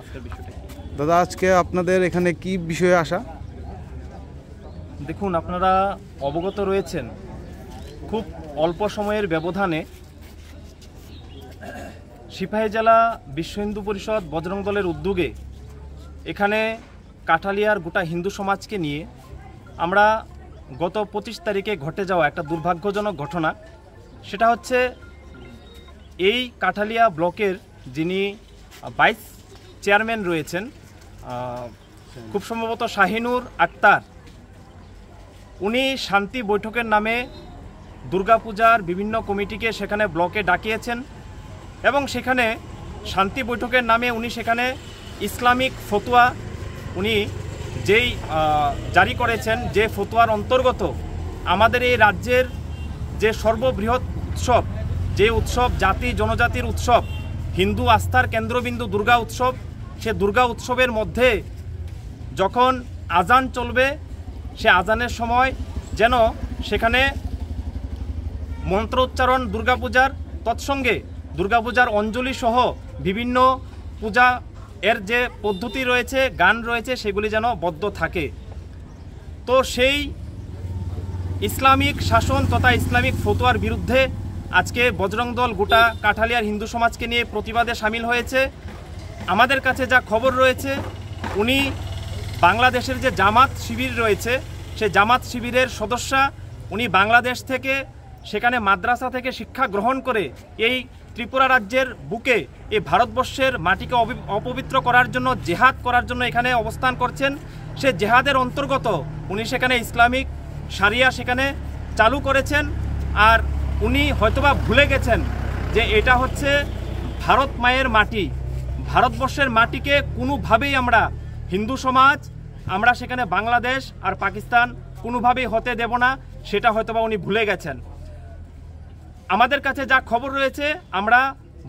আজকের বিষয়টা কি? দাদা, আজকে আপনাদের এখানে কি বিষয়ে আসা? দেখুন, আপনারা অবগত রয়েছেন খুব অল্প সময়ের ব্যবধানে সিপাহী জেলা বিশ্ব হিন্দু পরিষদ বজরং দলের উদ্যোগে এখানে কাঠালিয়ার গোটা হিন্দু সমাজকে নিয়ে আমরা গত 25 তারিখে ঘটে যাওয়া একটা দুর্ভাগ্যজনক ঘটনা, সেটা হচ্ছে এই কাঠালিয়া ব্লকের যিনি ভাইস চেয়ারম্যান রয়েছেন, খুব সম্ভবত শাহিনুর আক্তার, উনি শান্তি বৈঠকের নামে দুর্গাপূজার বিভিন্ন কমিটিকে সেখানে ব্লকে ডাকিয়েছেন এবং সেখানে শান্তি বৈঠকের নামে উনি সেখানে ইসলামিক ফতোয়া উনি যেই জারি করেছেন, যে ফতোয়ার অন্তর্গত আমাদের এই রাজ্যের যে সর্ববৃহৎ উৎসব, যে উৎসব জাতি জনজাতির উৎসব, হিন্দু আস্থার কেন্দ্রবিন্দু দুর্গা উৎসব, সে দুর্গা উৎসবের মধ্যে যখন আজান চলবে সে আজানের সময় যেন সেখানে মন্ত্রোচ্চারণ দুর্গাপূজার, তৎসঙ্গে দুর্গাপূজার অঞ্জলি সহ বিভিন্ন পূজা এর যে পদ্ধতি রয়েছে, গান রয়েছে, সেগুলি যেন বদ্ধ থাকে। তো সেই ইসলামিক শাসন তথা ইসলামিক ফতোয়ার বিরুদ্ধে আজকে বজরং দল গোটা কাঠালিয়ার হিন্দু সমাজকে নিয়ে প্রতিবাদে সামিল হয়েছে। আমাদের কাছে যা খবর রয়েছে, উনি বাংলাদেশের যে জামাত শিবির রয়েছে সে জামাত শিবিরের সদস্যা, উনি বাংলাদেশ থেকে সেখানে মাদ্রাসা থেকে শিক্ষা গ্রহণ করে এই ত্রিপুরা রাজ্যের বুকে এই ভারতবর্ষের মাটিকে অপবিত্র করার জন্য, জেহাদ করার জন্য এখানে অবস্থান করছেন। সে জেহাদের অন্তর্গত উনি সেখানে ইসলামিক শারিয়া সেখানে চালু করেছেন। আর উনি হয়তোবা ভুলে গেছেন যে এটা হচ্ছে ভারত মায়ের মাটি, ভারতবর্ষের মাটিকে কোনোভাবেই আমরা হিন্দু সমাজ আমরা সেখানে বাংলাদেশ আর পাকিস্তান কোনোভাবেই হতে দেব না, সেটা হয়তোবা উনি ভুলে গেছেন। আমাদের কাছে যা খবর রয়েছে, আমরা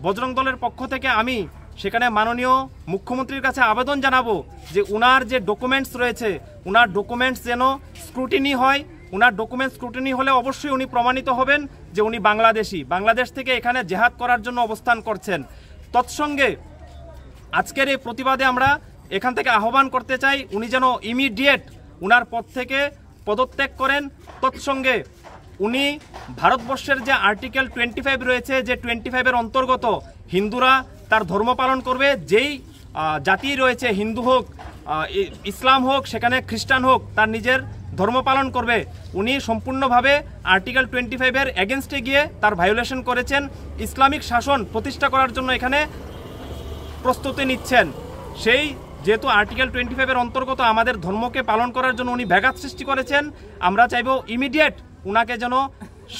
বজরং দলের পক্ষ থেকে আমি সেখানে মাননীয় মুখ্যমন্ত্রীর কাছে আবেদন জানাবো যে উনার যে ডকুমেন্টস রয়েছে, উনার ডকুমেন্টস যেন স্ক্রুটিনি হয়। উনার ডকুমেন্টস স্ক্রুটিনি হলে অবশ্যই উনি প্রমাণিত হবেন যে উনি বাংলাদেশি, বাংলাদেশ থেকে এখানে জেহাদ করার জন্য অবস্থান করছেন। তৎসঙ্গে আজকের এই প্রতিবাদে আমরা এখান থেকে আহ্বান করতে চাই উনি যেন ইমিডিয়েট উনার পদ থেকে পদত্যাগ করেন। তৎসঙ্গে উনি ভারতবর্ষের যে আর্টিকেল 25 রয়েছে, যে 25-এর অন্তর্গত হিন্দুরা তার ধর্ম পালন করবে, যেই জাতি রয়েছে, হিন্দু হোক, ইসলাম হোক, সেখানে খ্রিস্টান হোক, তার নিজের ধর্ম পালন করবে। উনি সম্পূর্ণভাবে আর্টিকেল 25-এর এগেনস্টে গিয়ে তার ভায়োলেশন করেছেন, ইসলামিক শাসন প্রতিষ্ঠা করার জন্য এখানে প্রস্তুতি নিচ্ছেন। সেই যেহেতু আর্টিকেল 25-এর অন্তর্গত আমাদের ধর্মকে পালন করার জন্য উনি ব্যাঘাত সৃষ্টি করেছেন, আমরা চাইব ইমিডিয়েট উনাকে যেন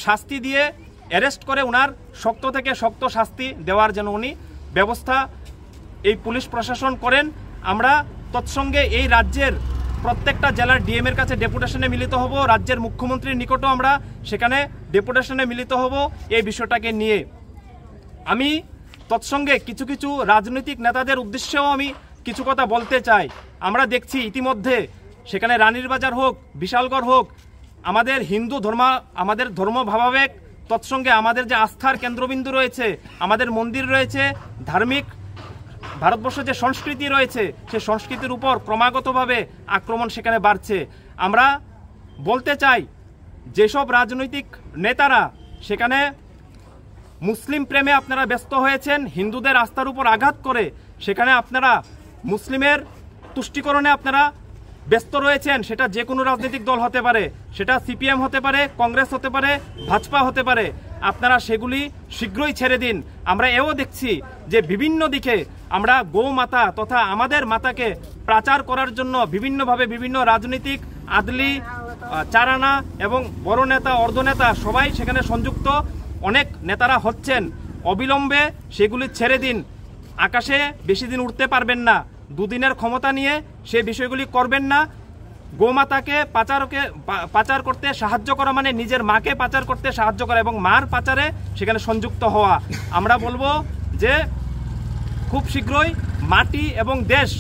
শাস্তি দিয়ে অ্যারেস্ট করে উনার শক্ত থেকে শক্ত শাস্তি দেওয়ার যেন উনি ব্যবস্থা এই পুলিশ প্রশাসন করেন। আমরা তৎসঙ্গে এই রাজ্যের প্রত্যেকটা জেলার ডিএমের কাছে ডেপুটেশনে মিলিত হব, রাজ্যের মুখ্যমন্ত্রীর নিকটও আমরা সেখানে ডেপুটেশনে মিলিত হব এই বিষয়টাকে নিয়ে। আমি তৎসঙ্গে কিছু কিছু রাজনৈতিক নেতাদের উদ্দেশ্যেও আমি কিছু কথা বলতে চাই। আমরা দেখছি ইতিমধ্যে সেখানে রানীর বাজার হোক, বিশালগড় হোক, আমাদের হিন্দু আমাদের ধর্ম ভাবাবেগ, তৎসঙ্গে আমাদের যে আস্থার কেন্দ্রবিন্দু রয়েছে, আমাদের মন্দির রয়েছে, ধার্মিক ভারতবর্ষের যে সংস্কৃতি রয়েছে, সেই সংস্কৃতির উপর ক্রমাগতভাবে আক্রমণ সেখানে বাড়ছে। আমরা বলতে চাই যেসব রাজনৈতিক নেতারা সেখানে মুসলিম প্রেমে আপনারা ব্যস্ত হয়েছেন, হিন্দুদের আস্থার উপর আঘাত করে সেখানে আপনারা মুসলিমের তুষ্টিকরণে আপনারা ব্যস্ত রয়েছেন, সেটা যে কোনো রাজনৈতিক দল হতে পারে, সেটা সিপিএম হতে পারে, কংগ্রেস হতে পারে, ভাজপা হতে পারে, আপনারা সেগুলি শীঘ্রই ছেড়ে দিন। আমরা এও দেখছি যে বিভিন্ন দিকে আমরা গৌ মাতা তথা আমাদের মাতাকে প্রচার করার জন্য বিভিন্নভাবে বিভিন্ন রাজনৈতিক আদলি, চারানা এবং বড় নেতা, অর্ধনেতা সবাই সেখানে সংযুক্ত, অনেক নেতারা হচ্ছেন। অবিলম্বে সেগুলি ছেড়ে দিন। আকাশে বেশি দিন উঠতে পারবেন না, দুদিনের ক্ষমতা নিয়ে সে বিষয়গুলি করবেন না। গোমাতাকে পাচার করতে সাহায্য করা মানে নিজের মাকে পাচার করতে সাহায্য করা এবং মার পাচারে সেখানে সংযুক্ত হওয়া। আমরা বলবো যে খুব শীঘ্রই মাটি এবং দেশ,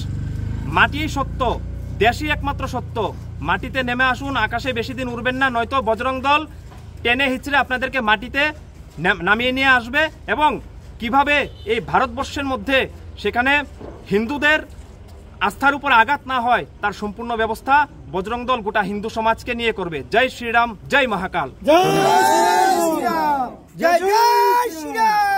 মাটি সত্য, দেশই একমাত্র সত্য, মাটিতে নেমে আসুন, আকাশে বেশি দিন উড়বেন না, নয়তো বজরং দল টেনে হিচড়ে আপনাদেরকে মাটিতে নামিয়ে নিয়ে আসবে। এবং কিভাবে এই ভারতবর্ষের মধ্যে সেখানে হিন্দুদের আস্থার উপর আঘাত না হয় তার সম্পূর্ণ ব্যবস্থা বজরং দল গোটা হিন্দু সমাজকে নিয়ে করবে। জয় শ্রীরাম, জয় মহাকাল। জয় শ্রীরাম, জয় জয় শ্রীরাম।